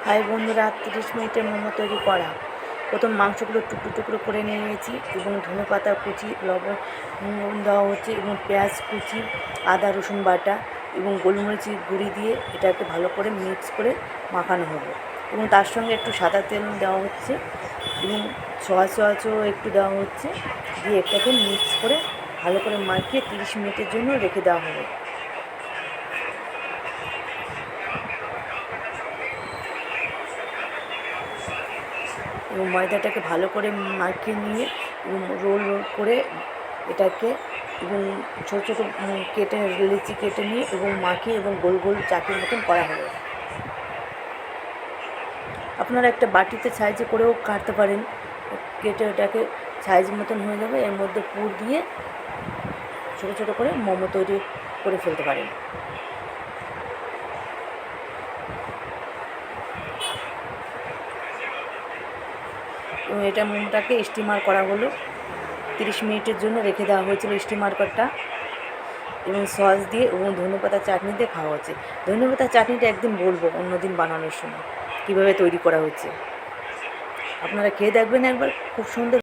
High বন্ধুরা, 30 মিনিটের মোমো তৈরি করা। প্রথম মাংসগুলো টুকরো টুকরো করে নিয়ে নিয়েছি এবং ধনে পাতা কুচি, লবণ দেওয়া হচ্ছে এবং পেঁয়াজ কুচি, আদা রসুন বাটা এবং গোলমরিচের গুঁড়ি দিয়ে এটাকে ভালো করে মিক্স করে মাখানো হবে এবং তার সঙ্গে একটু সাদা তেল দেওয়া হচ্ছে এবং সয়াসও একটু দেওয়া হচ্ছে, দিয়ে এটাকে মিক্স করে ভালো করে মাখিয়ে 30 মিনিটের জন্য রেখে দেওয়া হবে। এবং ময়দাটাকে ভালো করে মাখিয়ে নিয়ে এবং রোল রোল করে এটাকে এবং ছোটো ছোটো কেটে লিচি কেটে নিয়ে এবং মাখিয়ে এবং গোল গোল চাকির মতন করা হবে। আপনারা একটা বাটিতে সাইজে করেও কাটতে পারেন, কেটে এটাকে সাইজ মতন হয়ে যাবে। এর মধ্যে পুর দিয়ে ছোটো ছোটো করে মোমো তৈরি করে ফেলতে পারেন। এবং এটা মোমোটাকে স্টিমার করা হলো, 30 মিনিটের জন্য রেখে দেওয়া হয়েছিল স্টিমারটা এবং সস দিয়ে এবং ধনেপাতা চাটনি দিয়ে খাওয়া হচ্ছে। ধনেপাতা চাটনিটা একদিন বলবো অন্য দিন বানানোর সময় কীভাবে তৈরি করা হচ্ছে, আপনারা খেয়ে দেখবেন একবার, খুব সুন্দর।